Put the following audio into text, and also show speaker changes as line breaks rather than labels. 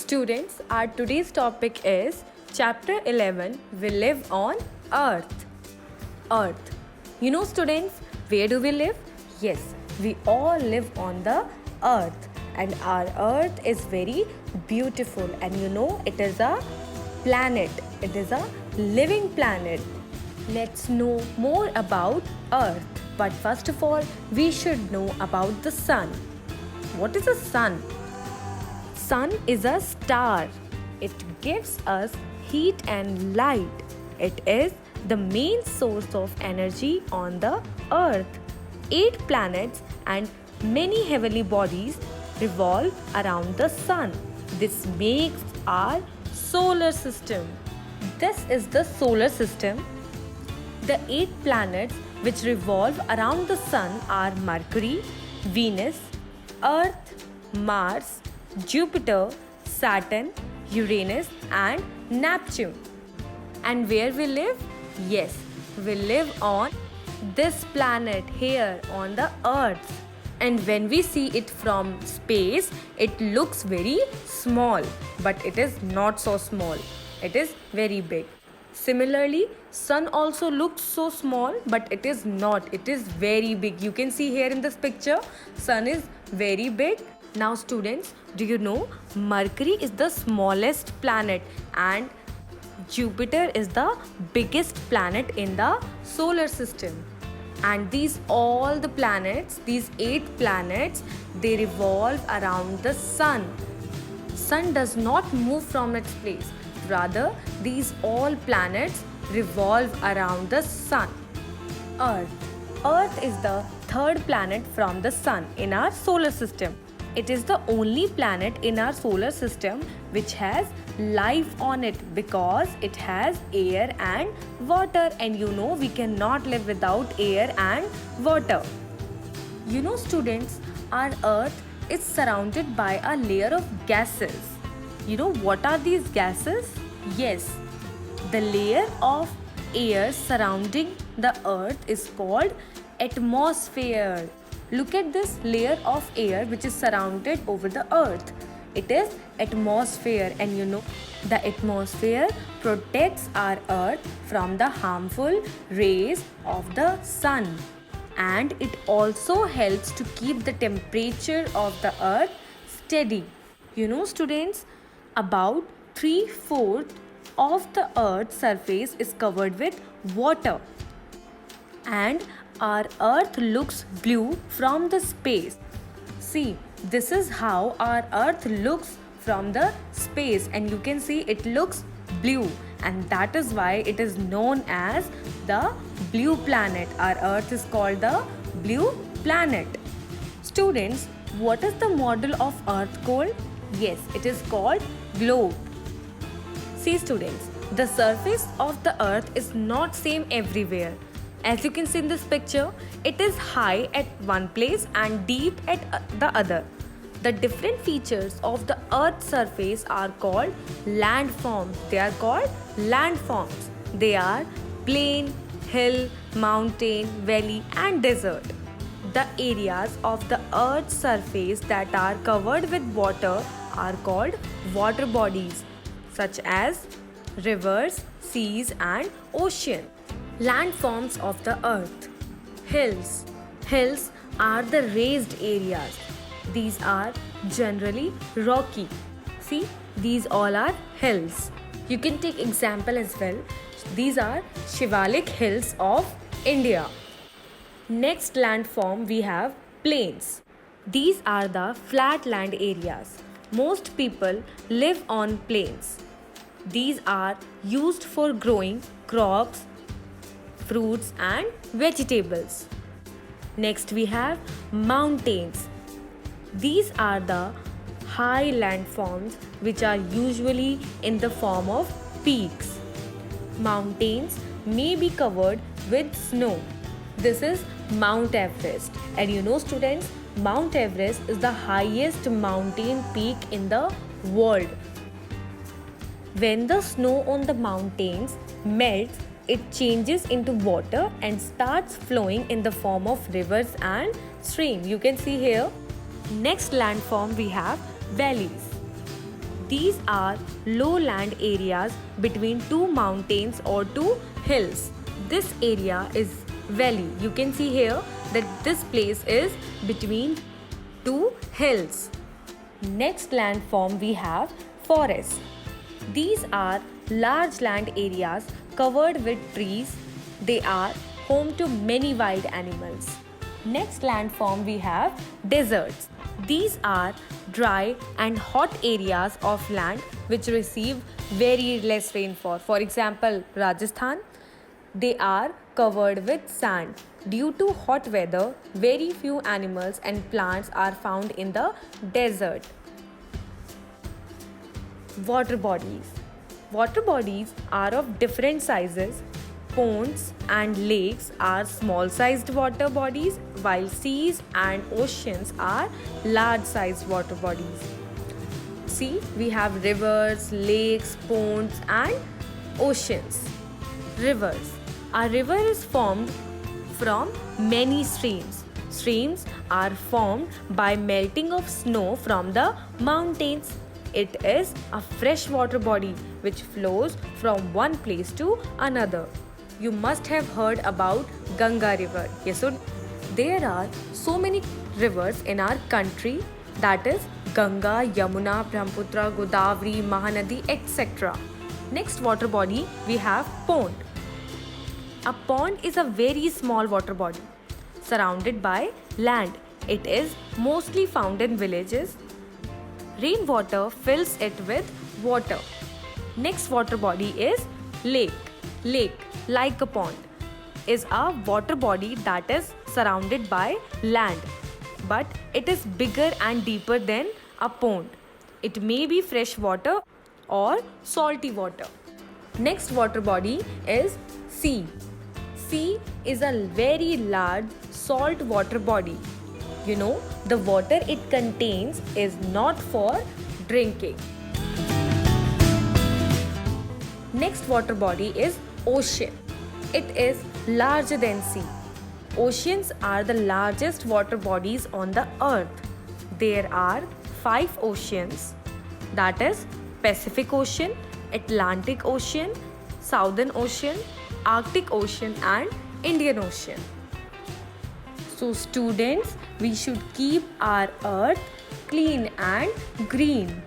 Students, our today's topic is Chapter 11 We Live on Earth. Earth. You know, students, where do we live? Yes, we all live on the Earth, and our Earth is very beautiful, and you know, it is a planet, it is a living planet. Let's know more about Earth, but first of all, we should know about the sun. What is a sun? Sun is a star. It gives us heat and light. It is the main source of energy on the earth. 8 planets and many heavenly bodies revolve around the sun. This makes our solar system. This is the solar system. The 8 planets which revolve around the sun are Mercury, Venus, Earth, Mars, Jupiter, Saturn, Uranus and Neptune. And where we live? Yes, we live on this planet here on the Earth. And when we see it from space, it looks very small, but it is not so small. It is very big. Similarly, sun also looks so small, but it is not. It is very big. You can see here in this picture, sun is very big. Now students, do you know Mercury is the smallest planet and Jupiter is the biggest planet in the solar system. And these all the planets, these 8 planets, they revolve around the sun. Sun does not move from its place. Rather, these all planets revolve around the sun. Earth. Earth is the 3rd planet from the sun in our solar system. It is the only planet in our solar system which has life on it because it has air and water, and you know we cannot live without air and water. You know students, our earth is surrounded by a layer of gases. You know what are these gases? Yes, the layer of air surrounding the earth is called atmosphere. Look at this layer of air which is surrounded over the earth. It is atmosphere, and you know the atmosphere protects our earth from the harmful rays of the sun, and it also helps to keep the temperature of the earth steady. You know students, about 3/4 of the earth's surface is covered with water, and our earth looks blue from the space. See, this is how our earth looks from the space, and you can see it looks blue, and that is why it is known as the blue planet. Our earth is called the blue planet. Students, what is the model of earth called? Yes, it is called globe. See students, the surface of the earth is not same everywhere. As you can see in this picture, it is high at one place and deep at the other. The different features of the earth's surface are called landforms. They are called landforms. They are plain, hill, mountain, valley and desert. The areas of the earth's surface that are covered with water are called water bodies, such as rivers, seas and oceans. Landforms of the earth. Hills. Hills are the raised areas. These are generally rocky. See, these all are hills. You can take example as well. These are Shivalik hills of India. Next landform we have plains. These are the flat land areas. Most people live on plains. These are used for growing crops, fruits and vegetables. Next we have mountains. These are the high landforms which are usually in the form of peaks. Mountains may be covered with snow. This is Mount Everest, and you know students, Mount Everest is the highest mountain peak in the world. When the snow on the mountains melts, it changes into water and starts flowing in the form of rivers and streams. You can see here. Next landform we have valleys. These are lowland areas between two mountains or two hills. This area is valley. You can see here that this place is between two hills. Next landform we have forest. These are large land areas covered with trees. They are home to many wild animals. Next landform we have deserts. These are dry and hot areas of land which receive very less rainfall. For example, Rajasthan, they are covered with sand. Due to hot weather, very few animals and plants are found in the desert. Water bodies. Water bodies are of different sizes. Ponds and lakes are small sized water bodies, while seas and oceans are large sized water bodies. See, we have rivers, lakes, ponds, and oceans. Rivers. A river is formed from many streams. Streams are formed by melting of snow from the mountains. It is a freshwater body which flows from one place to another. You must have heard about Ganga river. Yes, so there are so many rivers in our country, that is Ganga, Yamuna, Brahmaputra, Godavari, Mahanadi, etc. Next water body we have pond. A pond is a very small water body surrounded by land. It is mostly found in villages. Rainwater fills it with water. Next water body is lake. Lake, like a pond, is a water body that is surrounded by land, but it is bigger and deeper than a pond. It may be fresh water or salty water. Next water body is sea. Sea is a very large salt water body. You know, the water it contains is not for drinking. Next water body is ocean. It is larger than sea. Oceans are the largest water bodies on the earth. There are 5 oceans, that is Pacific Ocean, Atlantic Ocean, Southern Ocean, Arctic Ocean and Indian Ocean. So students, we should keep our earth clean and green.